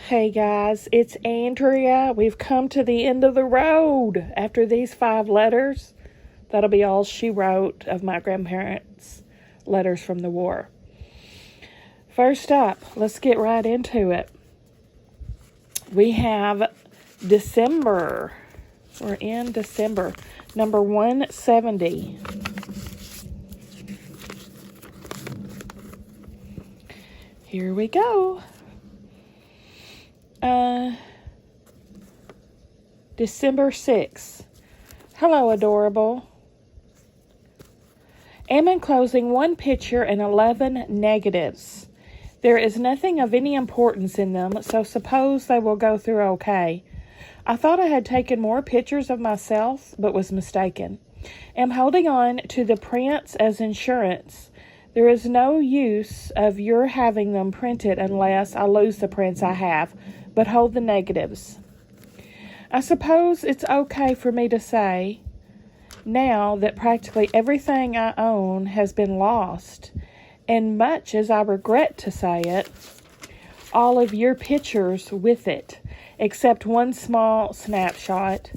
Hey guys, it's Andrea. We've come to the end of the road. After these 5 letters, that'll be all she wrote of my grandparents' letters from the war. First up, let's get right into it. We have December. We're in December. Number 170. Here we go. December 6th. Hello, adorable. Am enclosing 1 picture and 11 negatives. There is nothing of any importance in them, so suppose they will go through okay. I thought I had taken more pictures of myself, but was mistaken. Am holding on to the prints as insurance. There is no use of your having them printed unless I lose the prints I have, but hold the negatives. I suppose it's okay for me to say, now that practically everything I own has been lost, and much as I regret to say it, all of your pictures with it, except one small snapshot.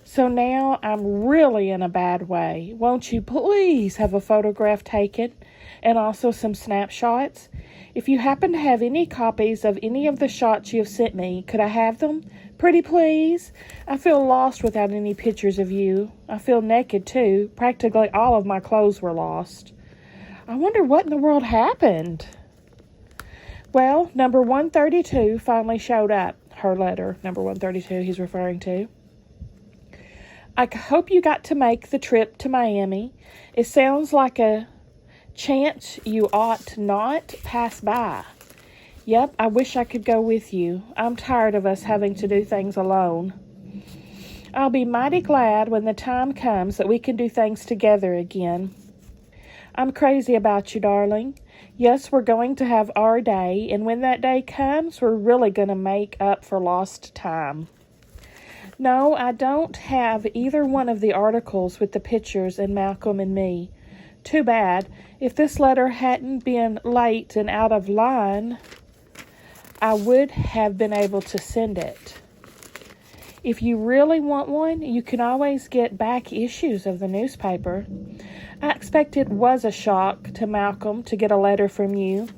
So now I'm really in a bad way. Won't you please have a photograph taken and also some snapshots? If you happen to have any copies of any of the shots you have sent me, could I have them? Pretty please. I feel lost without any pictures of you. I feel naked too. Practically all of my clothes were lost. I wonder what in the world happened. Well, number 132 finally showed up. Her letter, number 132, he's referring to. I hope you got to make the trip to Miami. It sounds like a chance you ought not pass by. Yep, I wish I could go with you. I'm tired of us having to do things alone. I'll be mighty glad when the time comes that we can do things together again. I'm crazy about you, darling. Yes, we're going to have our day, and when that day comes, we're really going to make up for lost time. No, I don't have either one of the articles with the pictures and Malcolm and me. Too bad. If this letter hadn't been late and out of line, I would have been able to send it. If you really want one, you can always get back issues of the newspaper. I expect it was a shock to Malcolm to get a letter from you.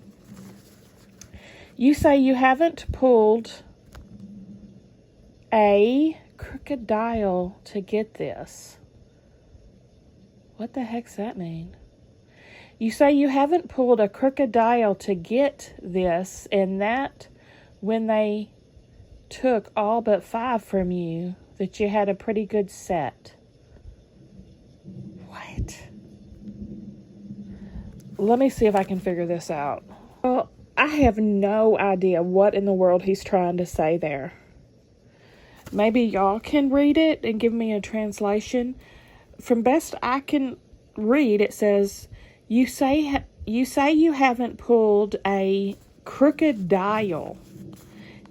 You say you haven't pulled a crocodile to get this. What the heck's that mean? You say you haven't pulled a crocodile to get this, and that when they took all but 5 from you, that you had a pretty good set. What? Let me see if I can figure this out. Well, I have no idea what in the world he's trying to say there. Maybe y'all can read it and give me a translation. From best I can read, it says, you say you haven't pulled a crocodile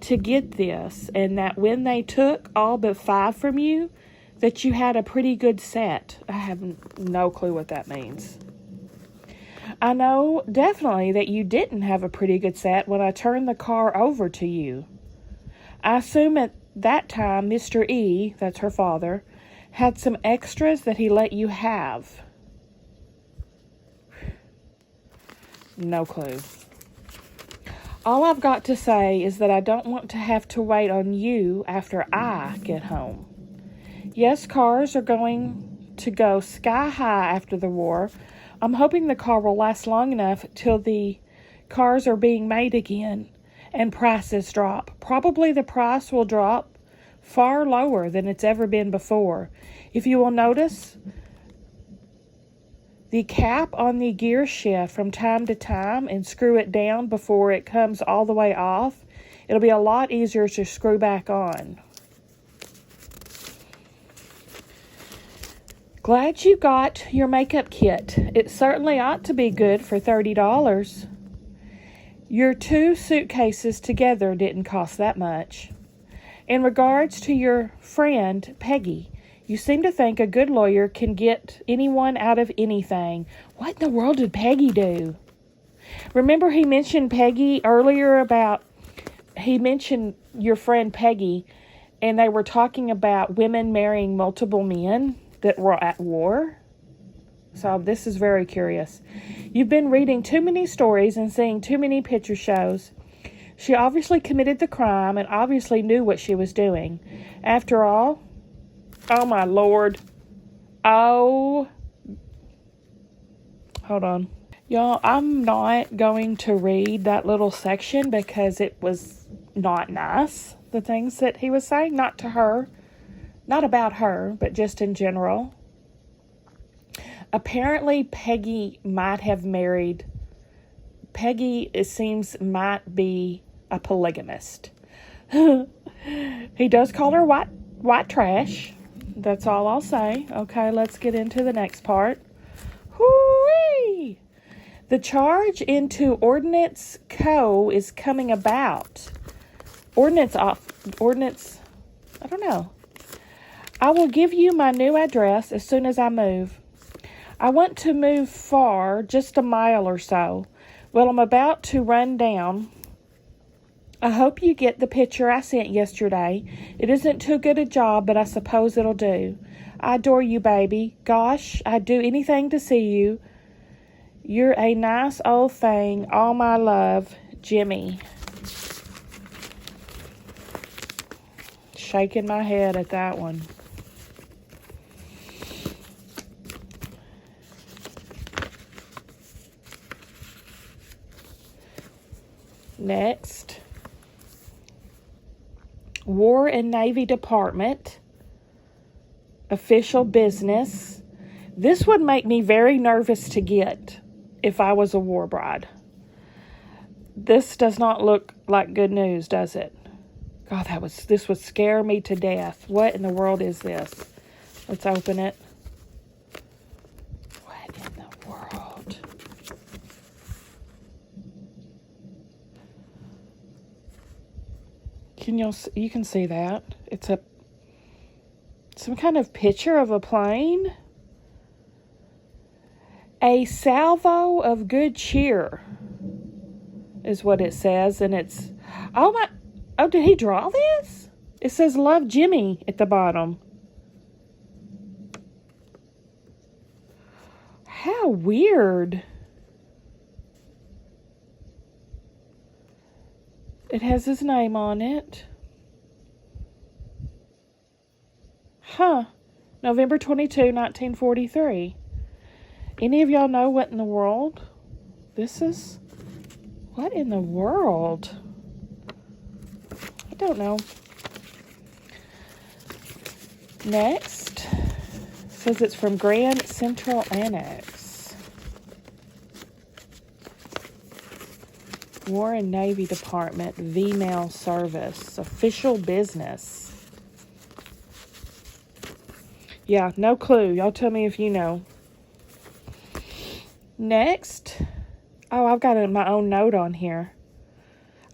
to get this, and that when they took all but 5 from you, that you had a pretty good set. I have no clue what that means. I know definitely that you didn't have a pretty good set when I turned the car over to you. I assume at that time Mr. E, that's her father, had some extras that he let you have. No clue. All I've got to say is that I don't want to have to wait on you after I get home. Yes, cars are going to go sky high after the war. I'm hoping the car will last long enough till the cars are being made again and prices drop. Probably the price will drop far lower than it's ever been before. If you will notice the cap on the gear shift from time to time and screw it down before it comes all the way off, it'll be a lot easier to screw back on. Glad you got your makeup kit. It certainly ought to be good for $30. Your 2 suitcases together didn't cost that much. In regards to your friend, Peggy, you seem to think a good lawyer can get anyone out of anything. What in the world did Peggy do? Remember he mentioned Peggy earlier about he mentioned your friend Peggy, and they were talking about women marrying multiple men that were at war. So this is very curious. You've been reading too many stories and seeing too many picture shows. She obviously committed the crime and obviously knew what she was doing. After all, oh my Lord. Oh, hold on. Y'all, I'm not going to read that little section because it was not nice. The things that he was saying, not to her, not about her, but just in general. Apparently, Peggy might have married. Peggy, it seems, might be a polygamist. He does call her white trash. That's all I'll say. Okay, let's get into the next part. Hoo-wee! The charge into Ordnance Co. is coming about. Ordnance, I don't know. I will give you my new address as soon as I move. I want to move far, just a mile or so. Well, I'm about to run down. I hope you get the picture I sent yesterday. It isn't too good a job, but I suppose it'll do. I adore you, baby. Gosh, I'd do anything to see you. You're a nice old thing. All my love, Jimmy. Shaking my head at that one. Next. War and Navy Department. Official business. This would make me very nervous to get if I was a war bride. This does not look like good news, does it? God, this would scare me to death. What in the world is this? Let's open it. What in the world? You can see that. It's some kind of picture of a plane. A salvo of good cheer is what it says, and it's did he draw this? It says love Jimmy at the bottom. How weird. It has his name on it. Huh. November 22, 1943. Any of y'all know what in the world this is? What in the world? I don't know. Next, says it's from Grand Central Annex. War and Navy Department, V-mail service, official business. Yeah, no clue. Y'all tell me if you know. Next. Oh, I've got my own note on here.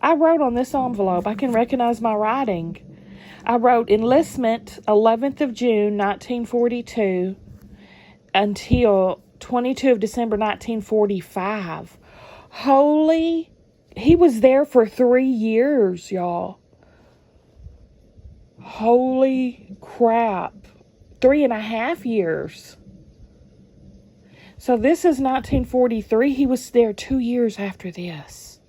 I wrote on this envelope. I can recognize my writing. I wrote enlistment 11th of June, 1942 until 22 of December, 1945. He was there for 3 years, y'all. Holy crap. 3.5 years. So this is 1943. He was there 2 years after this.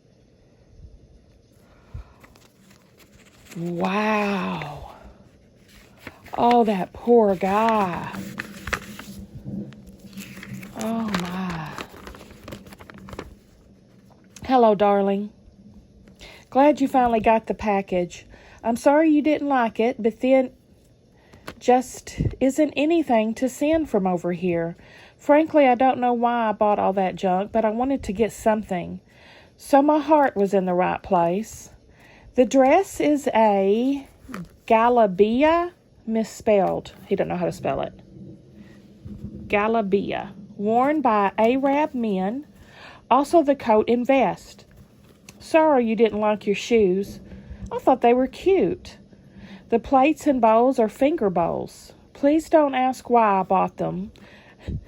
Wow. Oh, that poor guy. Oh, my. Hello, darling. Glad you finally got the package. I'm sorry you didn't like it, but then just isn't anything to send from over here. Frankly, I don't know why I bought all that junk, but I wanted to get something. So my heart was in the right place. The dress is a Galabia, misspelled. He don't know how to spell it. Galabia, worn by Arab men. Also the coat and vest. Sorry you didn't like your shoes. I thought they were cute. The plates and bowls are finger bowls. Please don't ask why I bought them.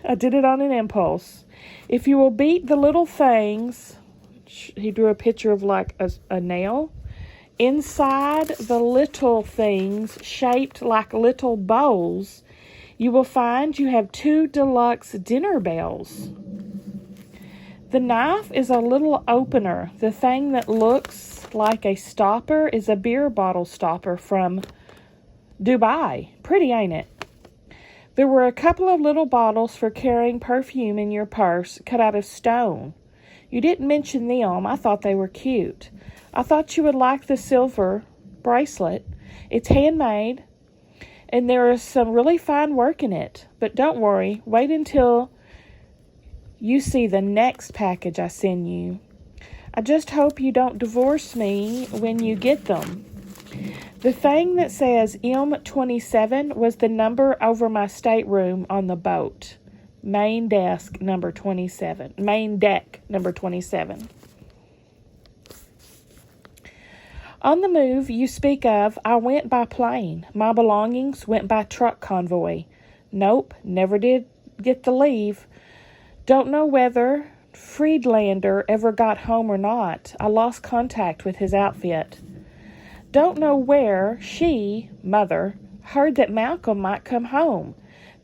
I did it on an impulse. If you will beat the little things, he drew a picture of like a nail, Inside the little things shaped like little bowls, you will find you have 2 deluxe dinner bells. The knife is a little opener. The thing that looks like a stopper is a beer bottle stopper from Dubai. Pretty, ain't it? There were a couple of little bottles for carrying perfume in your purse, cut out of stone. You didn't mention them. I thought they were cute. I thought you would like the silver bracelet. It's handmade, and there is some really fine work in it. But don't worry. Wait until you see the next package I send you. I just hope you don't divorce me when you get them. The thing that says M27 was the number over my stateroom on the boat. Main deck number 27. On the move you speak of, I went by plane. My belongings went by truck convoy. Nope, never did get the leave. Don't know whether Friedlander ever got home or not. I lost contact with his outfit. Don't know where she, mother, heard that Malcolm might come home.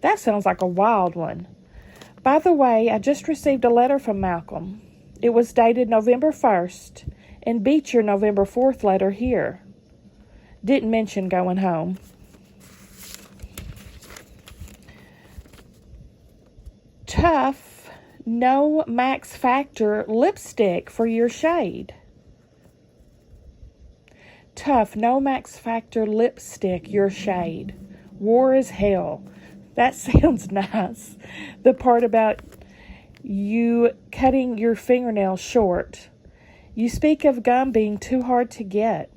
That sounds like a wild one. By the way, I just received a letter from Malcolm. It was dated November 1st and beat your November 4th letter here. Didn't mention going home. Tough, no Max Factor lipstick for your shade. Tough, no Max Factor lipstick, your shade. War as hell. That sounds nice. The part about you cutting your fingernails short. You speak of gum being too hard to get.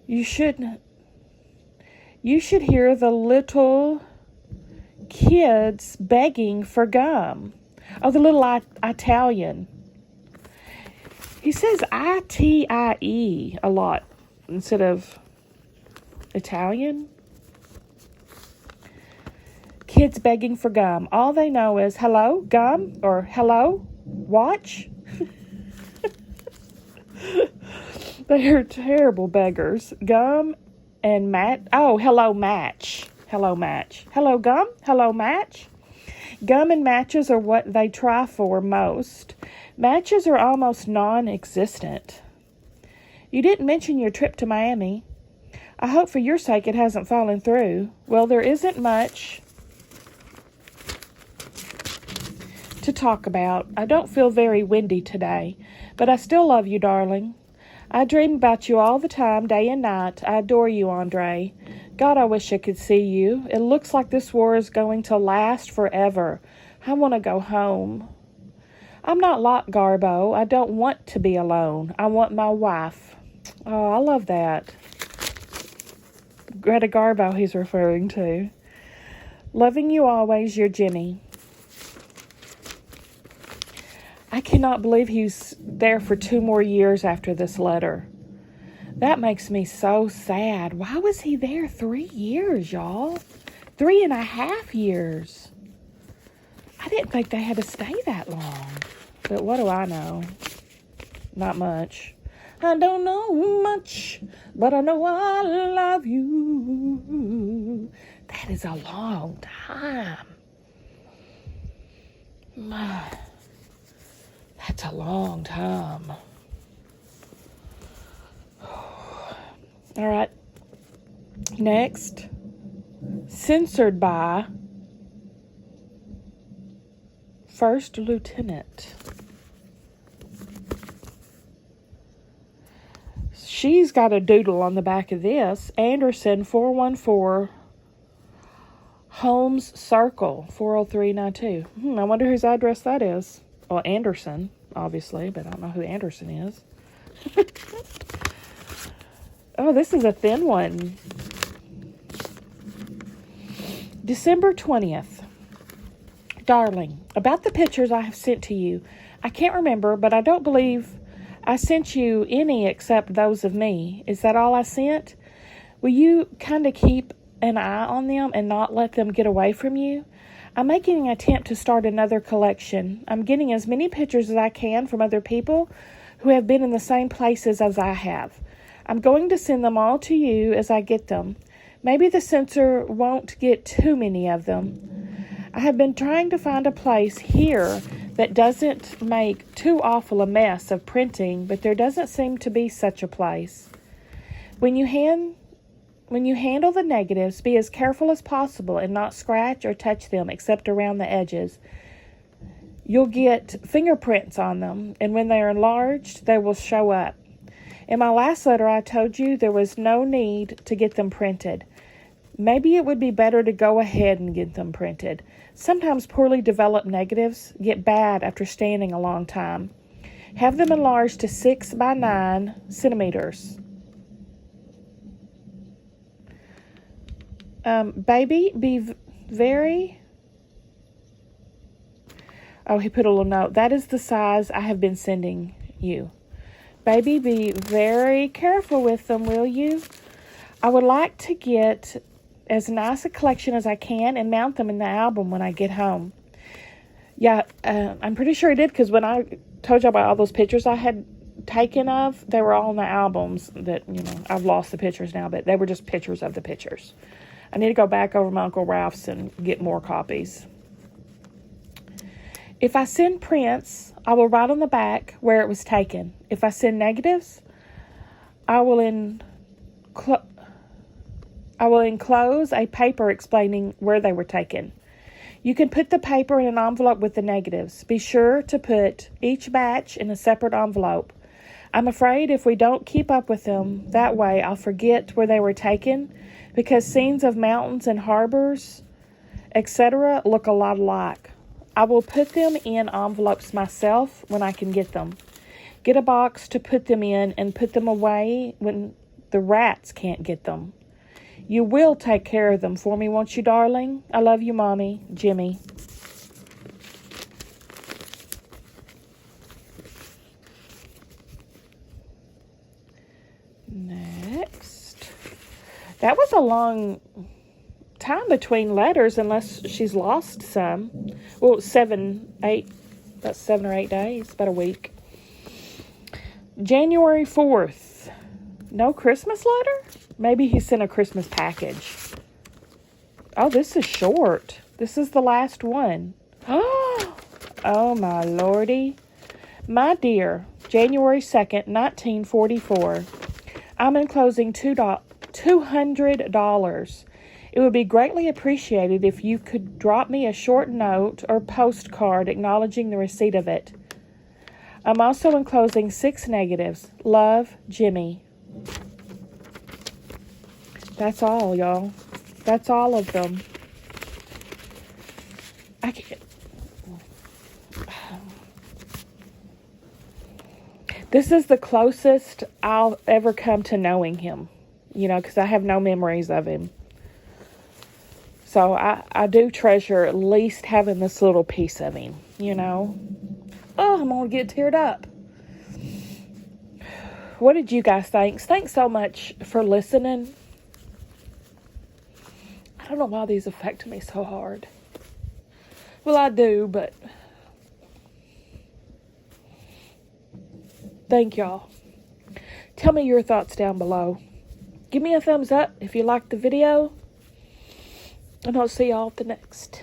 You should hear the little kids begging for gum. Oh, the little Italian. He says I-T-I-E a lot instead of Italian. Kids begging for gum. All they know is hello, gum, or hello, watch. They are terrible beggars. Gum and hello, match. Hello, match. Hello, gum. Hello, match. Gum and matches are what they try for most. Matches are almost non-existent. You didn't mention your trip to Miami. I hope for your sake it hasn't fallen through. Well, there isn't much to talk about. I don't feel very windy today, but I still love you, darling. I dream about you all the time, day and night. I adore you, Andre. God, I wish I could see you. It looks like this war is going to last forever. I want to go home. I'm not like Garbo. I don't want to be alone. I want my wife. Oh, I love that. Greta Garbo he's referring to. Loving you always, your Jenny. I cannot believe he's there for 2 more years after this letter. That makes me so sad. Why was he there 3 years, y'all? 3.5 years. I didn't think they had to stay that long. But what do I know? Not much. I don't know much, but I know I love you. That is a long time. That's a long time. All right. Next. Censored by First Lieutenant. She's got a doodle on the back of this. Anderson 414 Holmes Circle 40392. I wonder whose address that is. Well, Anderson, obviously, but I don't know who Anderson is. Oh, this is a thin one. December 20th. Darling, about the pictures I have sent to you. I can't remember, but I don't believe I sent you any except those of me. Is that all I sent? Will you kind of keep an eye on them and not let them get away from you? I'm making an attempt to start another collection. I'm getting as many pictures as I can from other people who have been in the same places as I have. I'm going to send them all to you as I get them. Maybe the censor won't get too many of them. I have been trying to find a place here that doesn't make too awful a mess of printing, but there doesn't seem to be such a place. When you handle the negatives, be as careful as possible and not scratch or touch them except around the edges. You'll get fingerprints on them, and when they are enlarged, they will show up. In my last letter, I told you there was no need to get them printed. Maybe it would be better to go ahead and get them printed. Sometimes poorly developed negatives get bad after standing a long time. Have them enlarged to 6 by 9 centimeters. Baby, be very... Oh, he put a little note. That is the size I have been sending you. Baby, be very careful with them, will you? I would like to get as nice a collection as I can and mount them in the album when I get home. Yeah, I'm pretty sure I did, because when I told you about all those pictures I had taken of, they were all in the albums that, I've lost the pictures now, but they were just pictures of the pictures. I need to go back over my Uncle Ralph's and get more copies. If I send prints, I will write on the back where it was taken. If I send negatives, I will enclose a paper explaining where they were taken. You can put the paper in an envelope with the negatives. Be sure to put each batch in a separate envelope. I'm afraid if we don't keep up with them that way, I'll forget where they were taken, because scenes of mountains and harbors, etc., look a lot alike. I will put them in envelopes myself when I can get them. Get a box to put them in and put them away when the rats can't get them. You will take care of them for me, won't you, darling? I love you, Mommy. Jimmy. Next. That was a long time between letters, unless she's lost some. Well, about 7 or 8 days, about a week. January 4th. No Christmas letter? Maybe he sent a Christmas package. Oh, this is short. This is the last one. Oh, my lordy. My dear, January 2nd, 1944. I'm enclosing $200. It would be greatly appreciated if you could drop me a short note or postcard acknowledging the receipt of it. I'm also enclosing 6 negatives. Love, Jimmy. That's all, y'all. That's all of them. I can't. This is the closest I'll ever come to knowing him, because I have no memories of him. So I do treasure at least having this little piece of him, Oh, I'm going to get teared up. What did you guys think? Thanks so much for listening. I don't know why these affect me so hard. Well, I do, but thank y'all. Tell me your thoughts down below. Give me a thumbs up if you liked the video. And I'll see y'all at the next.